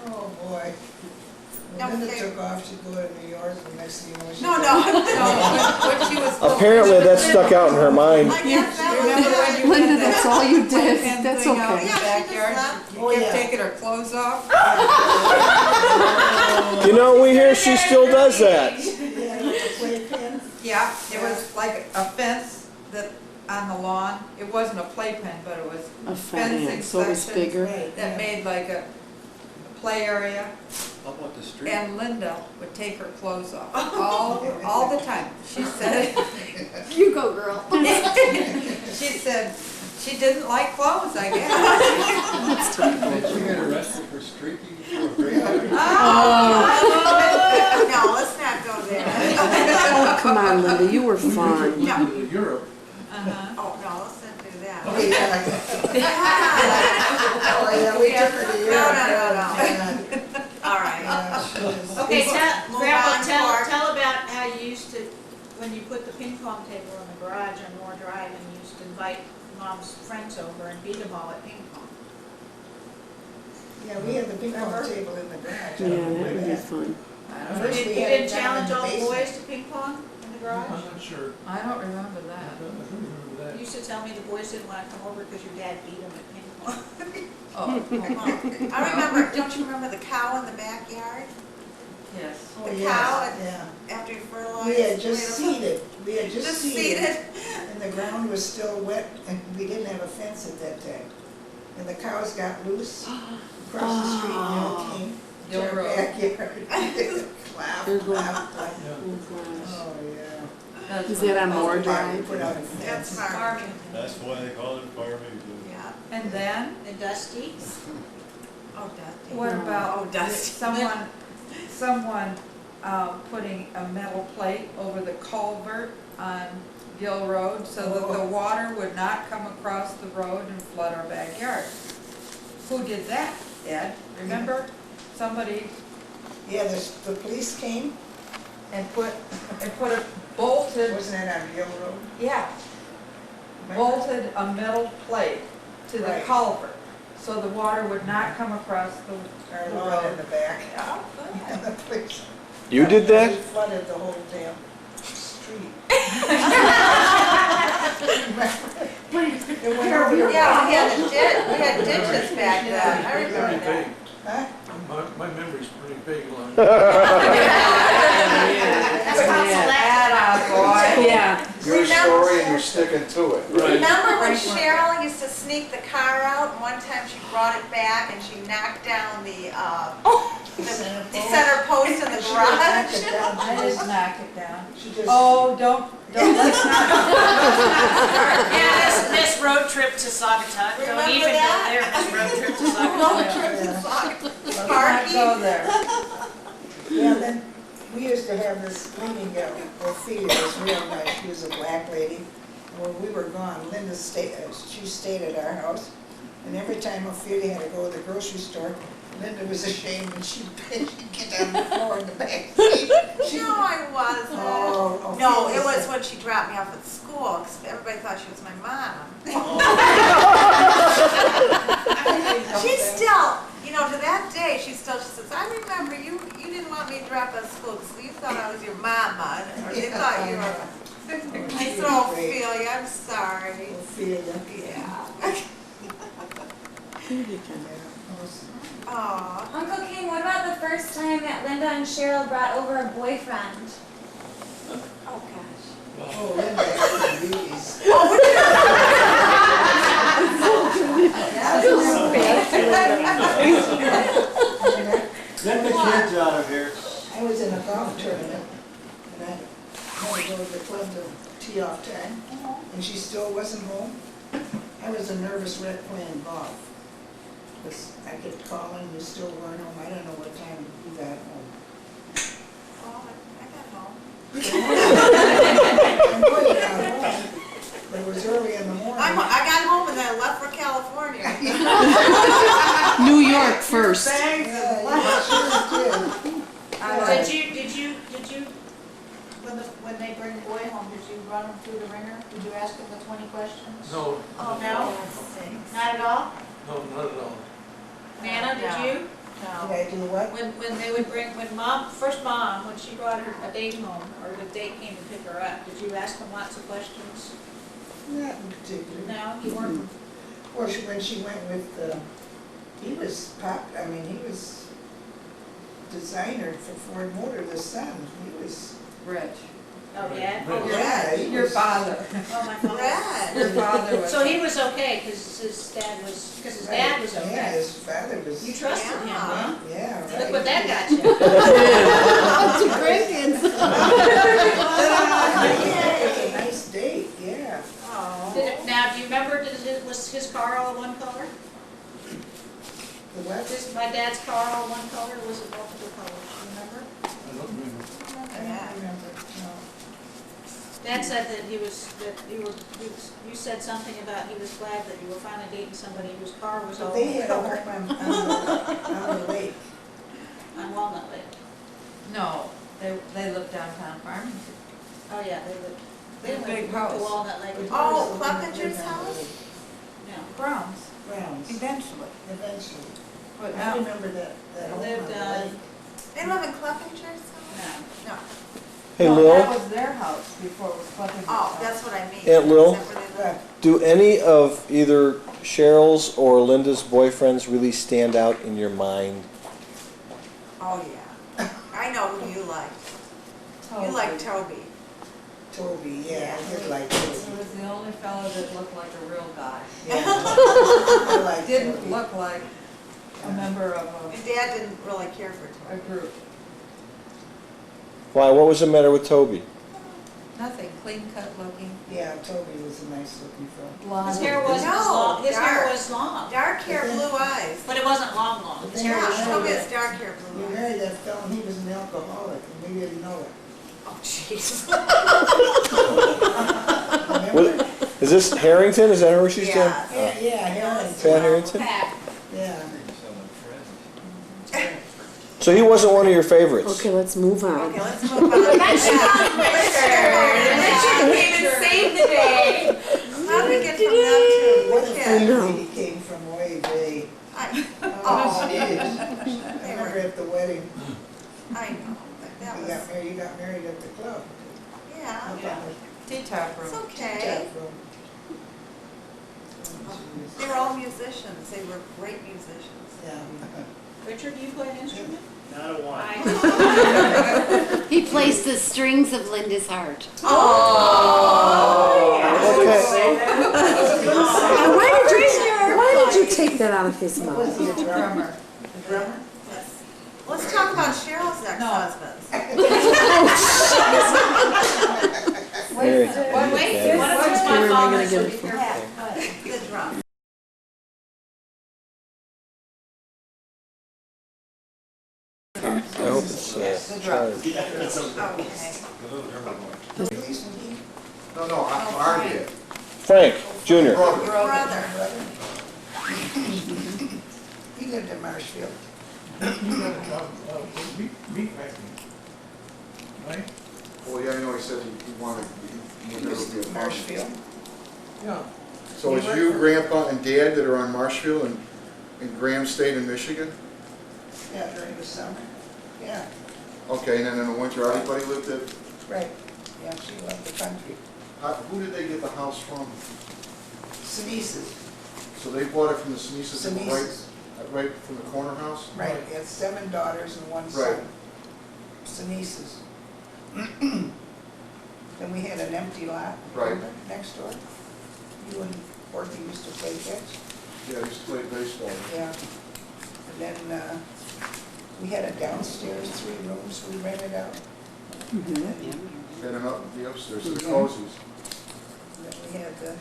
Oh, boy. No, Linda they- took off to go to New York, and next thing you know, she... No, when she was. Apparently that stuck out in her mind. I guess that Remember was when it. you Linda, had that's that all you did. pen That's thing out okay. in the Yeah, she just backyard? left. You Oh, kept yeah. taking her clothes off? You know, we hear she still does that. Yeah, with the playpen. Yeah, it was like a fence that, on the lawn. It wasn't a playpen, but it was A fencing fence, so it was sections bigger. Right, that yeah. made like a play area. How about the street? And Linda would take her clothes off all the time. She said, You go, girl. she said she didn't like clothes, I guess. Did you get arrested for streaking or breaking? No, let's not go there. Oh, come on, Linda, you were fun. No. To Europe. Uh-huh. Oh, no, let's not do that. Oh, yeah, we took her to Europe. No. Yeah, All right. yeah, she was- Okay, Move Grandpa, on to our- tell about how you used to, when you put the ping pong table in the garage on Moore Drive, and you used to invite Mom's friends over and beat them all at ping pong. Yeah, we had the ping pong table in the garage. I Yeah, don't that remember would be that. fun. I don't First know. You we had didn't it down in challenge the all the basement. boys to ping pong in the garage? I'm not sure. I don't remember that. I don't remember that. You used to tell me the boys didn't want to come over because your dad beat them at ping pong. Oh, I remember, don't you remember the cow in the backyard? yes. Oh, The yeah, cow yeah. after you fertilized? We had just seeded, Just seeded. and the ground was still wet, and we didn't have a fence at that time. And the cows got loose across the street, and they came to Dill our Road. backyard. Clap, They're going- clap, clap. Yeah. Oh, gosh. Oh, yeah. That's Is what that on it's called. Moore We Drive? put out a That's fence. farming. That's why they call it farming. Yeah. And then, And Dusty? Oh, Dusty. what about Oh, Dusty. someone putting a metal plate over the culvert on Gill Road so that the water would not come across the road and flood our backyard? Who did that, Ed? Remember? Somebody Yeah, the police came, and put a bolted, wasn't that on Gill Road? yeah, Remember? bolted a metal plate to the Right. culvert so the water would not come across the Our lawn in the back. Oh, And good. the police. You did We that? flooded the whole damn street. It went over your Yeah, we had ditches back then. I remember Pretty that. big. Huh? My memory's pretty big, Lon. That's called select. Yeah. Your story and you're sticking to it. Remember when Cheryl used to sneak the car out, and one time she brought it back and she knocked down the center post in the She just knocked garage? it down. I didn't knock it down. She just. Oh, don't, let's not. Yeah, this road trip to Saugatuck, don't Remember even go that? there, this road trip to Saugatuck. Road trip to Let's not Sparky. go there. Yeah, then, we used to have this lady gal, Ophelia, was real nice, she was a black lady. When we were gone, Linda stayed, she stayed at our house, and every time Ophelia had to go to the grocery store, Linda was ashamed, and she'd get down the floor in the back seat. She- No, I wasn't. Oh, No, Ophelia it was said- when she dropped me off at school, because everybody thought she was my mom. She's still, to that day, she says, I remember you didn't want me to drop out of school because you thought I was your mama, or they thought you were. I said, oh, Ophelia, I'm sorry. Ophelia. Yeah. Aw. Uncle King, what about the first time that Linda and Cheryl brought over a boyfriend? Oh, gosh. Oh, Linda had babies. Get the kids out of here. I was in a golf tournament, and I had to go to the club to tee off time, and she still wasn't home. I was a nervous wreck playing golf. 'Cause I kept calling, you still weren't home, I don't know what time you got home. Oh, I got home. I know you got home, but it was early in the morning. I got home and then I left for California. New York first. Yeah, you sure did. Did you, when they bring the boy home, did you run him through the ringer? Did you ask him the 20 questions? No, Oh, No? for God's sakes. Not at all? no, not at all. Nana, did you? Did I do what? When they would bring, when first mom, when she brought her a date home, or the date came to pick her up, did you ask them lots of questions? Not in particular. No, you weren't. Well, when she went with, he was he was designer for Ford Motor, the son. He was, Rich. Oh, yeah? oh, yeah. he Your was- father. Oh, my father. Brad. Your father was. So he was okay, because his dad was Yeah, okay. his father was. You trusted him, huh? Yeah, right. Look what that got you. Lots of grandkids. Yeah, nice date, yeah. Now, do you remember, was his car all one color? The what? My dad's car all one color, or was it multiple colors, do you remember? I don't remember. I don't remember, no. Dad said that you said something about he was glad that you were finally dating somebody whose car was all But they one had a color home on the lake. on Walnut Lake. No, they lived downtown Farmington. Oh, yeah, they lived. They had a big moved to house. Walnut Lake. Oh, Cleppenger's house? Yeah. Browns, Browns, eventually. eventually. But I now, remember that They home on lived, the lake. They live in Cleppenger's house? No. No. Hey, no, Lil, that was their house before it was Cleppenger's Oh, house. that's what I mean. Aunt Lil? Is that where they live? But do any of either Cheryl's or Linda's boyfriends really stand out in your mind? Oh, yeah. I know who you liked. You like Toby. Toby, yeah, I did like He Toby. was the only fellow that looked like a real guy. Yeah, I like Didn't Toby. look like a member of And Dad didn't really care for a Toby. group. Why, what was the matter with Toby? Nothing, clean cut looking, Yeah, Toby was a nice looking fellow. blonde. His hair wasn't as No, long, his hair dark. was long, Dark hair, blue eyes. but it wasn't long. His hair Yeah, was Toby short. has dark hair, We blue eyes. married that fellow and he was an alcoholic and we didn't know it. Oh, jeez. Remember? Is this Harrington? Is that where she's from? Yeah. Yeah, Harrington. Pat Harrington? Pat. Yeah. So he wasn't one of your favorites? Okay, let's move on. Okay, let's move on. Richard came and saved the day. How did we get from that What to a the family kid? he came from way back. Oh, I remember at the wedding, I know, but that you was, got married at the club. yeah, Up on Tea-top it's room. the okay. tap room. They were all musicians, they were great musicians. Yeah. Richard, do you play an instrument? Not a one. I He plays the strings of Linda's heart. Oh! Okay. Why did you take that out of his What was mouth? he, a drummer? Drummer. A drummer? Let's talk about Cheryl's ex-husbands. Very- Wait, one of them's Where my am I father, gonna so get be it careful. The drum. I hope it's The drum. charged. Okay. No, our dad. Frank, Jr. Brother. Brother. He lived in Marshfield. Meat packing. Right? Well, yeah, I know he said he wanted, he would never be a farmer. Marshfield. Yeah. So it's you, Grandpa, and Dad that are on Marshfield, and Graham stayed in Michigan? Yeah, during the summer. Yeah, Okay, and then in the winter, everybody lived at, right. Yeah, she loved the country. who did they get the house from? Sneezes, So they bought it from the Sneezes, Sneezes. right from the corner house? right. He had 7 daughters and 1 Right. son. Sneezes. Then we had an empty lot. Right. remember, next door. You and Porky used to play catch. Yeah, I used to play baseball. Yeah. And then, we had a downstairs, 3 rooms we rented out. Then the upstairs, the Yeah. cozies. And then we had the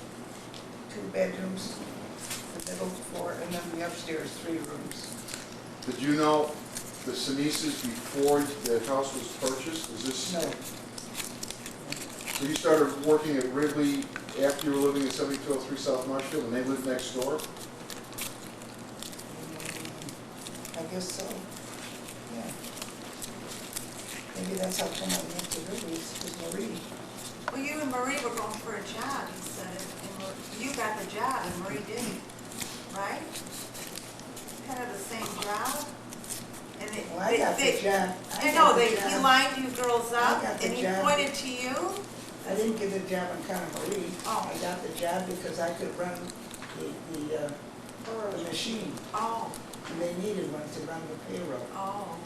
2 bedrooms, the middle floor, and then the upstairs 3 rooms. Did you know the Sneezes before the house was purchased? Is this? No, So you started working at Ridley after you were living at 7203 South Marshfield, and they lived next door? I guess so. Yeah. Maybe that's how come I went to Ridley's, was Marie. Well, you and Marie were going for a job, you said, and you got the job and Marie didn't, right? Kind of the same job? Well, I got the job. I know, got the he job. lined you girls I up got the and he job. pointed to you. I didn't get the job in Conner Marie. Oh. I got the job because I could run the machine. Oh, And they needed one to run the payroll. oh,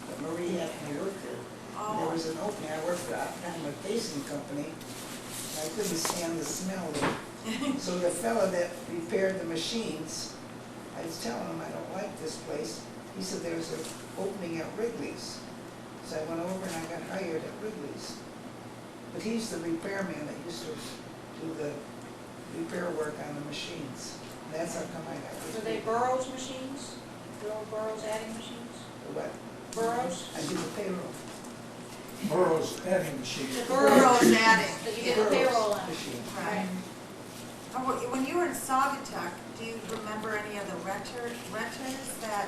But Marie had me work there. And there oh. was an opening. I worked for a facing company. And I couldn't stand the smell of it. So the fellow that repaired the machines, I was telling him I don't like this place. He said there's an opening at Wrigley's. So I went over and I got hired at Wrigley's. But he's the repairman that used to do the repair work on the machines. And that's how come I got this. Were they Burroughs machines? The old Burroughs adding machines? The what? Burroughs? I do the payroll. Burroughs adding machine. The Burroughs adding. That you get the payroll on. Machine. Right. When you were in Saugatuck, do you remember any of the renters that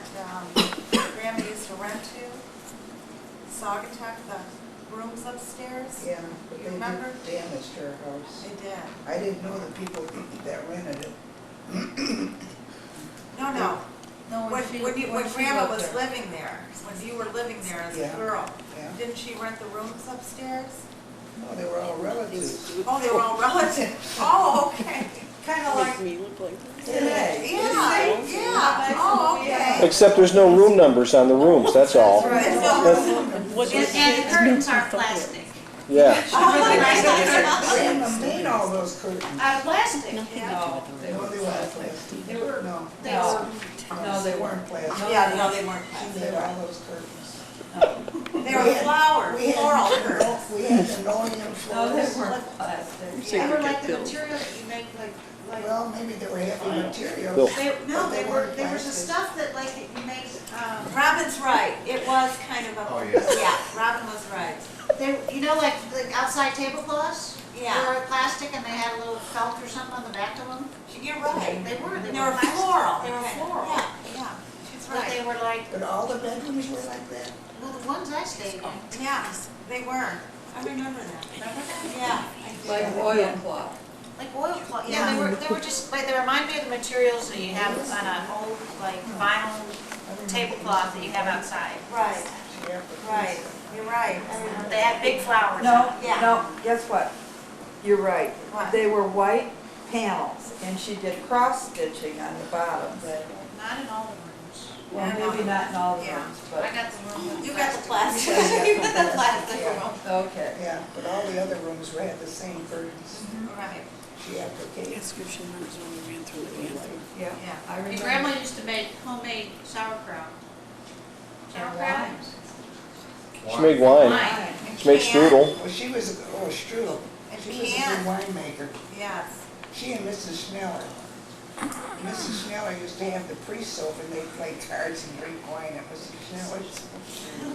Grandma used to rent to? Saugatuck, the rooms upstairs? Yeah, but You they remember? did damage to our house. They did. I didn't know the people that rented it. No. No, When she Grandma lived was there. living there, when you were living there as a Yeah. girl, Yeah. didn't she rent the rooms upstairs? No, they were all relatives. Oh, they were all relatives. Oh, okay. Kind of like, me look like this. yeah, oh, okay. Except there's no room numbers on the rooms, that's all. Right. And the curtains are plastic. Yeah. Grandma made all those curtains. Out of plastic. Yeah. No, they No, were they weren't plastic. They were, No. They No. were, No, they weren't. plastic. Yeah, no, they weren't She plastic. made all those curtains. They were flower, We had- floral curtains. We had linoleum No, floors. they weren't plastic. they were like the material that you make like, Well, maybe they were heavy Bill. materials. no, They there weren't was the plastic. stuff that like you made, Robin's right, it was kind of a. Oh, yeah. Yeah, Robin was right. they, you know, like the outside tablecloths? Yeah. They were plastic and they had a little felt or something on the back of them. You're right. They were They were plastic. floral. They were floral. Yeah, yeah, she's But they right. were like, But all the bedrooms were like that? well, the ones I stayed in. Yeah, they were. I remember that. Remember that? Yeah. Like oilcloth. Like oilcloth, Yeah. yeah, they were just, like, they remind me of the materials that you have on an old, like, vinyl tablecloth that you have outside. Right, Yeah. right. You're right. I remember. They had big flowers on No, them. Yeah. no, guess what? You're right. What? They were white panels, and she did cross stitching on the bottom. Not in all the rooms. Well, maybe not in all the Yeah. rooms, I but, got the room with the You got the plastic. plastic. You got the plastic room. okay. Yeah, but all the other rooms had the same curtains. Right, She appliqued. Description runs when we ran through the anthem. Yeah, yeah. I Your remember. grandma used to make homemade sauerkraut. Sauerkraut? She made wine. Wine. She made strudel. Well, she was, strudel. And She was a can. good winemaker. Yes. She and Mrs. Schneller. Mrs. Schneller used to have the priest over and they'd play cards and drink wine at Mrs. Schneller's.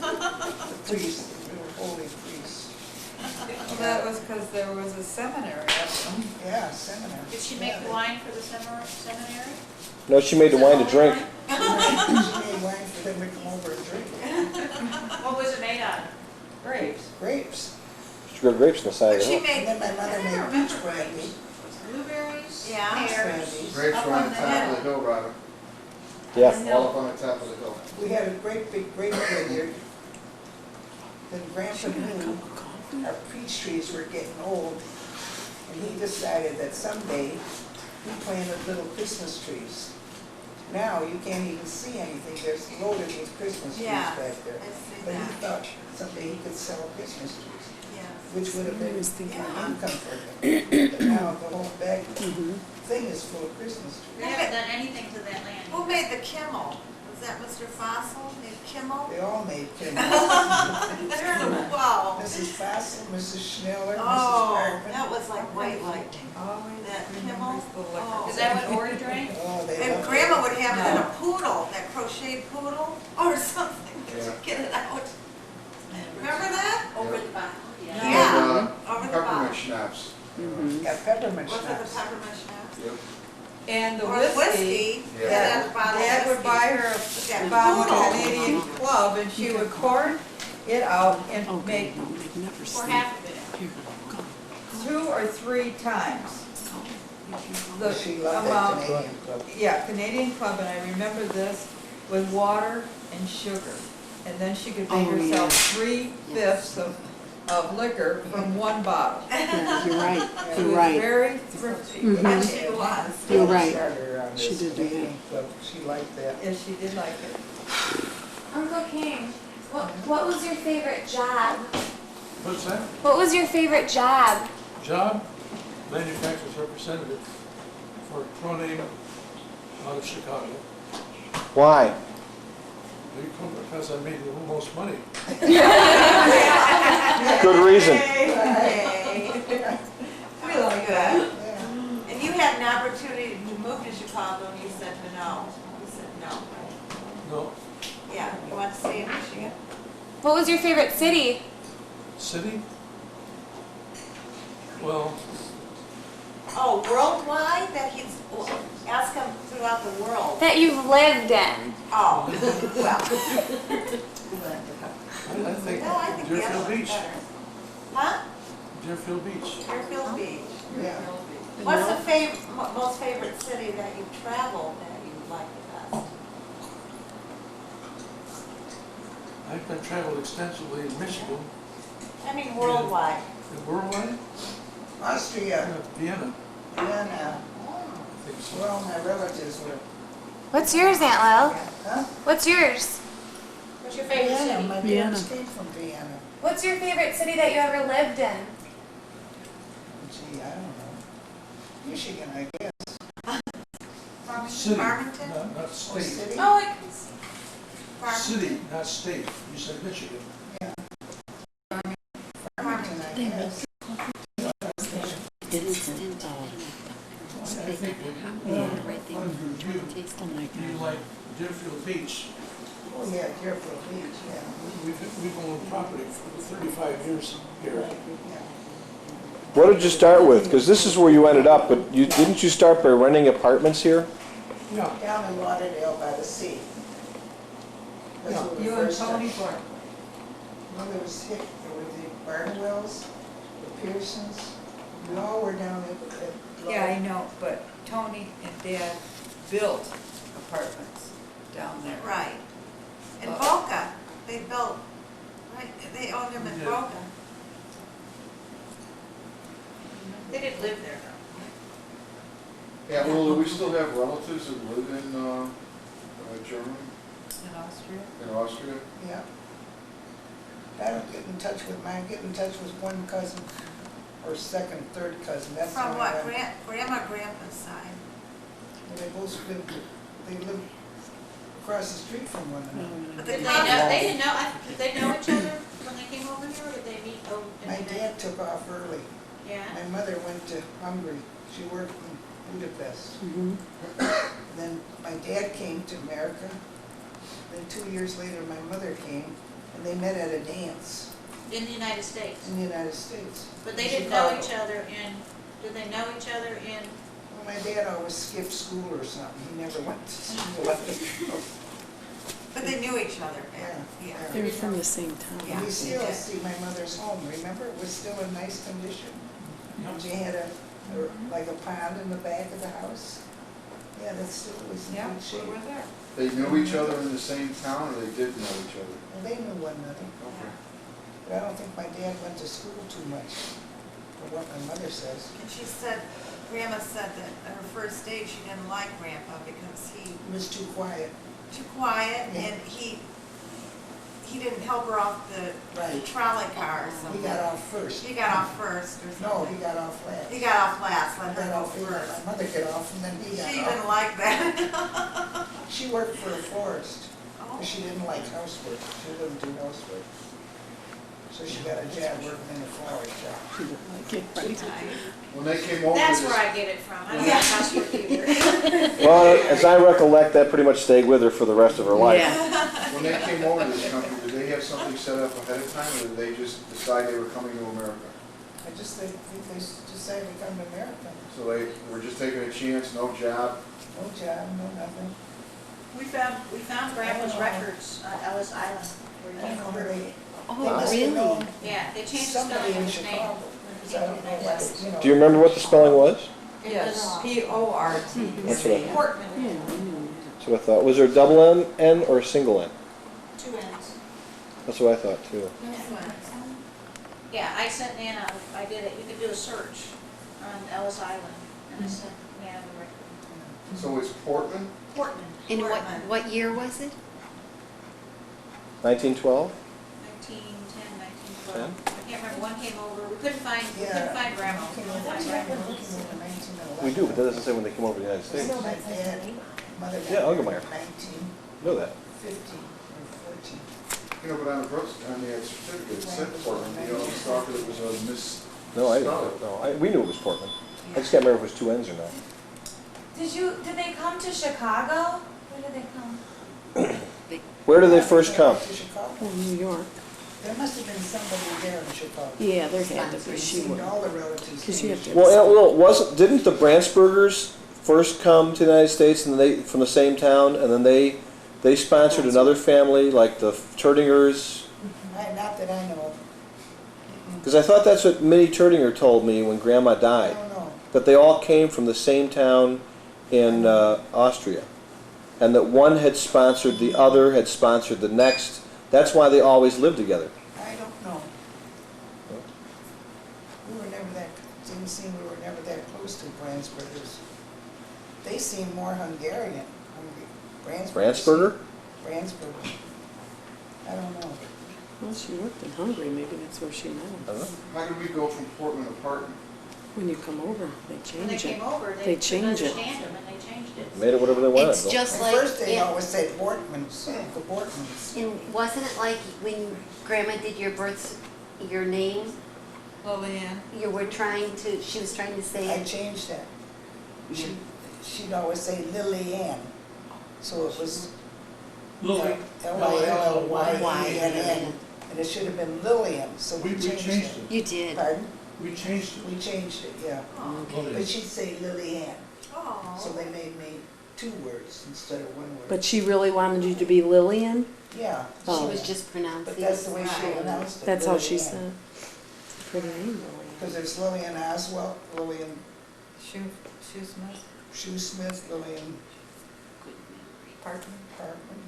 The priest, the real holy priest. Well, that was because there was a seminary up them. Yeah, seminary. Did she make the wine for the seminary? No, she made the wine to drink. She made wine for them to come over and drink. What was it made out of? Grapes. Grapes. She grew grapes on the side But of the she hill. And made, then my mother made peach brandy. Blueberries, Yeah. pears. Grapes Up were on on the the top hill. of the hill, Robin. Yeah. All up on the top of the hill. We had a great big grape vineyard. Then Grandpa knew our peach trees were getting old, and he decided that someday he planted little Christmas trees. Now you can't even see anything, there's loaded with Christmas trees Yeah, back there. I see But he that. thought someday he could sell Christmas trees, yes. which would have been I was thinking an of that. income for him. But now the whole back Mhm. thing is full of Christmas trees. We haven't done anything to that land. Who made the Kimmel? Was that Mr. Fossil? Made Kimmel? They all made Kimmel. Wow. Mrs. Fossil, Mrs. Schneller, Mrs. Oh, Hartman. that was like white lightning. Always That remembers the Kimmel? liquor. Oh. Is that what Ori drank? Oh, they And loved Grandma it. would have it in a poodle, that crocheted poodle or something, Yeah. get it out. Remember that? Over the bottom, yeah. Yeah, And, over the peppermint bottom. schnapps. Mhm. Yeah, peppermint Was it the schnapps. peppermint schnapps? Yep. And the Or the whiskey, whiskey, Yeah. yeah, that's a bottle of Dad would whiskey. buy her Yeah, a bottle of poodle. Canadian Club, and she would pour it out and Okay, make no, they've never Or seen. half of it. Here, go. 2 or 3 times the She loved that amount. Canadian Club. Yeah, Canadian Club, and I remember this with water and sugar. and then she could make Oh, herself yeah. 3/5 of liquor from one bottle. Yeah, you're right, She you're was right. very thrifty. Mhm. Yes, she was. You're right. Started her on She this did do that. baking club. She liked that. Yes, she did like it. Uncle King, what was your favorite job? What's that? What was your favorite job? Job, manufacturer's representative for Proname out of Chicago. Why? Because I made the most money. Good reason. Hey. We like that. Yeah. And you had an opportunity to move to Chicago and you said no. You said no. No, Yeah, you want to stay in Michigan? What was your favorite city? city? Well, Oh, worldwide? That he's, ask him throughout the world. That you've lived in? Oh, well. I think No, I think the other Deerfield one's Beach. better. Huh? Deerfield Beach. Deerfield Beach. Yeah. What's the most favorite city that you've traveled that you like the best? I've traveled extensively in Michigan, I mean worldwide. and worldwide, Austria, Vienna. Vienna, I think so. where all my relatives were. What's yours, Aunt Lil? Huh? What's yours? What's your favorite Vienna, city? my Vienna. parents came from Vienna. What's your favorite city that you ever lived in? Gee, I don't know. Michigan, I guess. City, Farmington? not Or state. city? Oh, it was. City, not state. You said Michigan. Farmington, I guess. Instant. I think Right there. Taste them like you like Deerfield Beach. Oh, yeah, Deerfield Beach, yeah. We've owned property for 35 years here. Yeah. What did you start with? Because this is where you ended up, but didn't you start by renting apartments here? Yeah. Down in Lauderdale by the sea. That's where we You and first Tony started. Clark. Well, there was Hick, there were the Barnwells, the Pearsons, we all were down at Yeah, I know, but Tony and Dad built apartments down there. Right. In Boca, they built, right, they owned them in Yeah. Boca. They didn't live there though. Yeah, well, do we still have relatives that live in, Germany, In Austria? in Austria? Yeah. I don't get in touch with mine, get in touch with one cousin, or second, third cousin, that's the From one what, I- grandpa's side? They both lived, they lived across the street from one another. But Did they they know, they didn't know, did they know each other when they came over here, or did they meet over? My dad took off early. Yeah. My mother went to Hungary. She worked in Budapest. Mm-hmm. Then my dad came to America. Then 2 years later, my mother came, and they met at a dance In the United States. in the United States. But they in didn't know Chicago. each other in, did they know each other in, Well, my dad always skipped school or something. He never went to school. But they knew each other, Yeah. yeah. They were from the same town. Yeah. We still see my mother's home. Remember, it was still in nice condition. And she had like a pond in the back of the house. Yeah, that still was in Yeah, good we shape. were there. They knew each other in the same town, or they did know each other? Well, they knew one another. Okay. But I don't think my dad went to school too much, for what my mother says. And she said, Grandma said that at her first date, she didn't like Grandpa because he He was too quiet. too quiet Yeah. and he didn't help her off the Right. trolley car or He something. got off first. He got off first or No, something. he got off last. He got off last, let He her got go off, he let first. my mother get off, and then he She got didn't off. like that. She worked for a florist, Oh. but she didn't like housework. She wouldn't do housework. So she got a job working in a flower shop. She didn't like it, right? When they came over that's this, where I get it from. I don't have housework either. Well, as I recollect, that pretty much stayed with her for the rest of her life. Yeah. when they came over to this country, did they have something set up ahead of time, or did they just decide they were coming to America? I just think they decided to come to America. So they were just taking a chance, no job? No job, no nothing. We found Grandpa's records on Ellis Island where I he don't came know where over. they, they Oh, must have really? known Yeah, they changed the somebody spelling in of his name. Chicago. 'Cause I don't know what, you know. Do you remember what the spelling was? Yes, P-O-R-T. That's what I- Portman, Yeah, I knew That's what I thought. Was there a double N or a single N? 2 N's. That's what I thought too. Yeah, I sent Nana, I did it, you could do a search on Ellis Island, and I sent Nana the record. So it's Portman? Portman. And Portman. what year was it? 1912? 1910, 1912. I can't remember, one came over, we couldn't find Grandma. Okay, We couldn't well, find that's Grandma. what we're looking at in 1911. We do, but that doesn't say when they came over to the United I States. know my dad, mother got Yeah, married Ungermeyer. in Know that. 1915 or 14. You know, but on the Brooks, on the certificate, it said Portman, you always thought that it was a miss. No, I didn't. No, we knew it was Portman. I just can't remember if it was two N's or not. Did they come to Chicago? Where did they come? Where did they first come? To Chicago. Oh, New York. There must have been somebody there in Chicago. Yeah, there had to be. They She seemed would. all the relatives. Because you have to. Well, didn't the Brandsburgers first come to the United States and they from the same town, and then they sponsored another family like the Turdingers? Not that I know of. Because I thought that's what Minnie Turdinger told me when Grandma I died, don't know. that they all came from the same town in Austria, and that one had sponsored the other, had sponsored the next. That's why they always lived together. I don't know. We were never that, didn't seem we were never that close to Brandsburgers. They seem more Hungarian. Brandsburger? Brandsburger. I don't know. Well, she worked in Hungary. Maybe that's where she met him. I don't know. How did we go from Portman to Parton? When you come over, they When they change came it. over, They they couldn't change it. understand them, and they changed it. Made it whatever they wanted. It's though. just At like, first they yeah, always said Bortmans, the Bortmans. and wasn't it like when Grandma did your name, Lillian. you were trying to, she was trying to say I it? changed that. She'd always say Lillian, so it was Lillyann, and it should have been Lillian, so we changed it. You did. Pardon? We changed it. We changed it, yeah. Okay. But she'd say Lillian, so Oh. they made me 2 words instead of 1 word. But she really wanted you to be Lillian? Yeah. She Oh. was just pronouncing But it. that's the way she Right. announced it. That's how she Lillian. said. It's a pretty name, Because Lillian. there's Lillian Oswald, Lillian Shoesmith. Shoesmith, Lillian Parton. Hartman.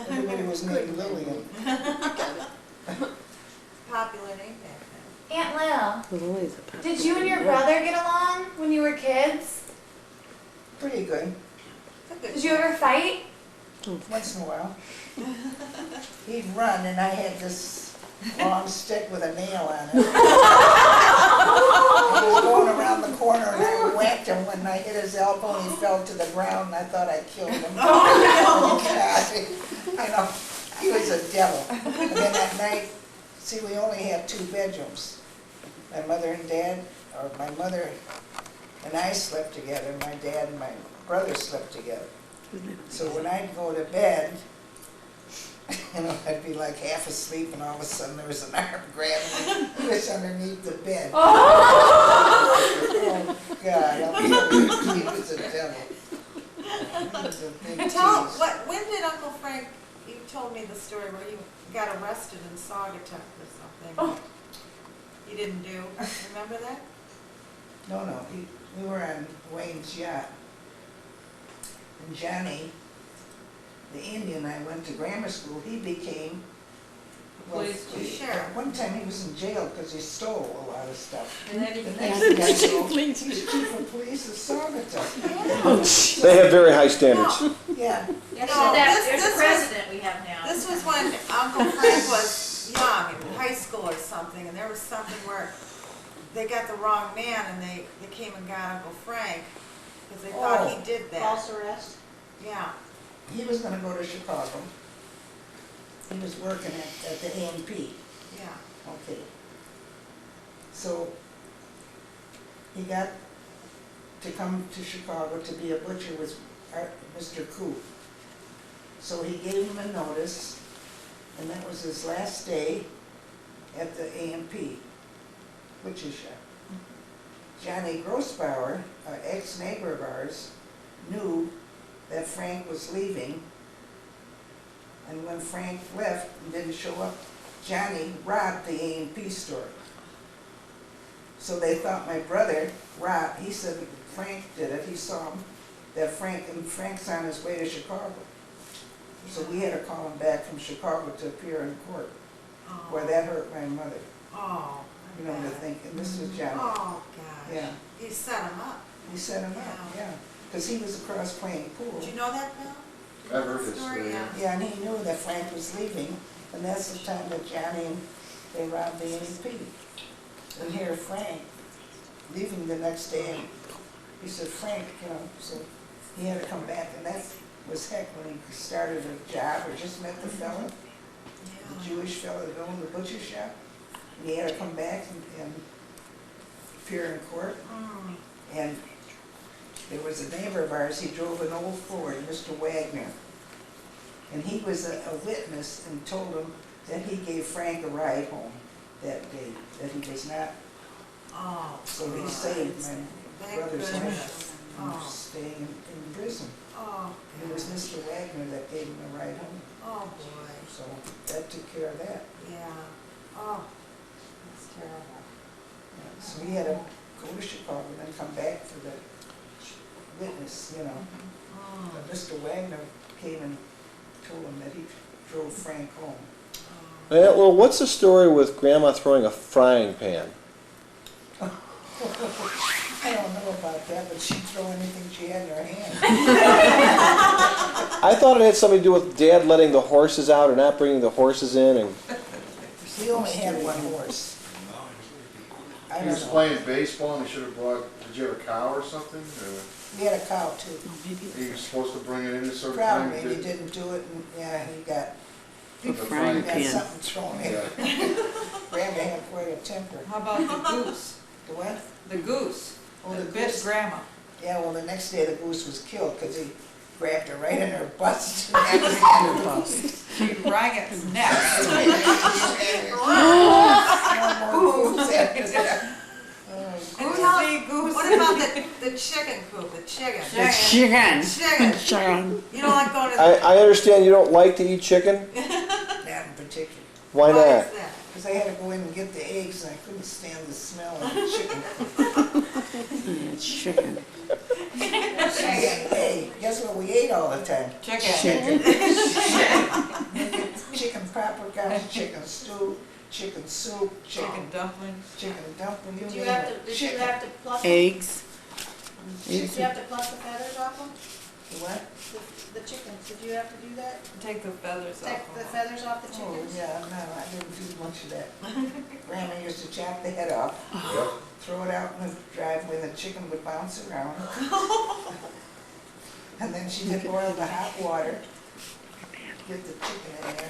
Everybody was named Lillian. Popular name back then. Aunt Lil, Lily's a popular did you and your name. brother get along when you were kids? Pretty good, It's a good Did you ever fight? once in a while. He'd run and I had this long stick with a nail on it. I was going around the corner and I whacked him when I hit his elbow and he fell to the ground and I thought I killed him. Oh, God. I know, he was a devil. And then that night, see, we only had 2 bedrooms. My mother and dad, or my mother and I slept together, my dad and my brother slept together. So when I'd go to bed, you know, I'd be like half asleep and all of a sudden there was an arm grabbing me, he was underneath the bed. Oh, God, he was a devil. He was a big tease. When did Uncle Frank, you told me the story where you got arrested in Saugatuck or something. You didn't do, remember that? No, we were on Wayne's yacht. And Johnny, the Indian I went to grammar school, he became, well, Sheriff. one time he was in jail because he stole a lot of stuff. And then The he next thing I know, he's chief of police of Saugatuck. They have very high standards. Yeah, Yeah, No, so this there's was- a president we have now. This was when Uncle Frank was young, in high school or something, and there was something where they got the wrong man and they came and got Uncle Frank because they thought he did that. False arrest? Yeah. he was gonna go to Chicago. He was working at the A&P. Yeah. Okay. So he got to come to Chicago to be a butcher with Mr. Coop. So he gave him a notice, and that was his last day at the A&P butcher shop. Johnny Grossbauer, an ex-neighbor of ours, knew that Frank was leaving. And when Frank left and didn't show up, Johnny robbed the A&P store. So they thought my brother robbed, he said Frank did it, he saw him, that Frank's on his way to Chicago. So we had to call him back from Chicago to appear in court, Oh. where that hurt my mother, Oh. you know, to think, and this was Johnny. Oh, gosh. Yeah, He set him up. he set him up, yeah, because he was across playing pool. Did you know that, Bill? I've heard this Story, story, yeah. Yeah, and he knew that Frank was leaving, and that's the time that Johnny and they robbed the NEP. And here Frank, leaving the next day, and he said, Frank, you know, so he had to come back, and that was heck when he started a job or just met the fella, the Yeah. Jewish fella that owned the butcher shop. And he had to come back and appear in court, Mm. and there was a neighbor of ours, he drove an old Ford, Mr. Wagner. And he was a witness and told him that he gave Frank a ride home that day, that he was not, Oh. so he God. saved my Thank brother's life goodness. from Oh. staying in prison. Oh. And it was Mr. Wagner that gave him a ride home, Oh, boy. so that took care of that. Yeah. Oh. That's terrible. Yeah, so he had to go to Chicago and then come back for the witness, you know. Mm. But Mr. Wagner came and told him that he drove Frank home. Yeah, well, what's the story with Grandma throwing a frying pan? I don't know about that, but she'd throw anything she had in her hand. I thought it had something to do with Dad letting the horses out or not bringing the horses in, and He only had one horse. I He don't was know. playing baseball and he should have brought, did you have a cow or something? Or We had a cow too. he was supposed to bring it in a certain Problem, time? maybe he didn't do it, and yeah, he got, The frying got something thrown in. Yeah. Grandma had quite a temper. How about the goose? The what? The goose. Oh, that the bit goose. Grandma. Yeah, well, the next day the goose was killed because he grabbed her right in her bust. She wrang its neck. No more goose after that. And Goosey, goosey. what about the chicken coop, the chicken? Chicken. Chicken. You don't like going to I understand you don't like to eat chicken? That in particular. Why Why not? is that? Because I had to go in and get the eggs and I couldn't stand the smell of the chicken. Chicken. Hey, guess what we ate all the time? Chicken. Chicken paprika, chicken stew, chicken soup, Chicken dumplings. chicken dumpling, you Did name you have it. to, did you Chicken. have to pluck them? Eggs. Did you have to pluck the feathers off them? The what? The chickens, did you have to do that? Take the feathers Take off. the feathers off the Oh, chickens? yeah, no, I didn't do much of that. Grandma used to chop the head off, Yep. throw it out in the driveway, and the chicken would bounce around. And then she would boil the hot water, get the chicken in there,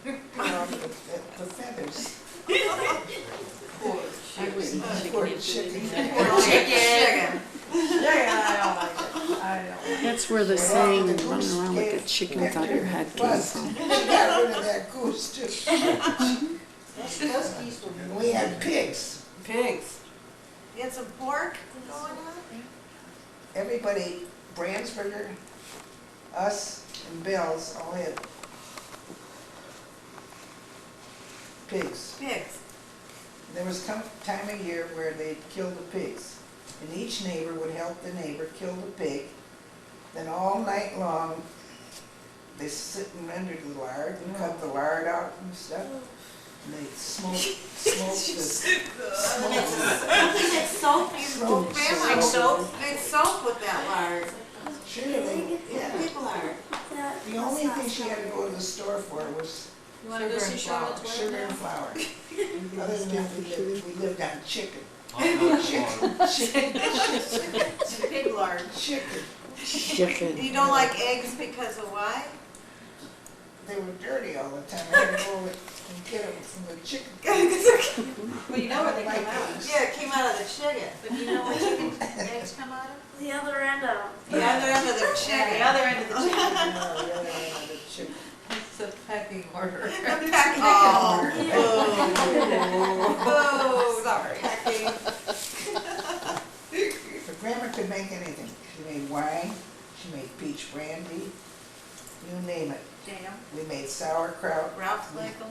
and put off the feathers. Poor Poor chicken. Chicken. I don't like it. I don't like it. That's where the saying running around like a chicken without your head came from. She got rid of that goose too. Those geese were And we had pigs. Pigs. You had some pork going on? Everybody, Brandsburger, us, and Bell's all had pigs. Pigs. There was some time of year where they'd kill the pigs. And each neighbor would help the neighbor kill the pig. Then all night long, they sit and render the lard and cut the lard out and stuff. And they'd smoke this. It's soap. Smoke. Grandma makes soap. Made soap with that lard. Sure, they, yeah. People are. The only thing she had to go to the store for was You wanna go see Charlotte's Web sugar and now? flour. Other than that, we lived on chicken. And pig lard. Chicken. Chicken. You don't like eggs because of why? They were dirty all the time. I had to go and get them from the chicken. Well, you know where they come out. Yeah, it came out of the chicken. But do you know where chicken eggs come out of? The other end of them. The other end of the Yeah, chicken. the other end of the chicken. No, the other one had the chicken. It's a pecking order. Oh. Oh, sorry. Pecking. But Grandma could make anything. She made wine, she made peach brandy, you name it. Jam. We made sauerkraut. Ralph's Michael.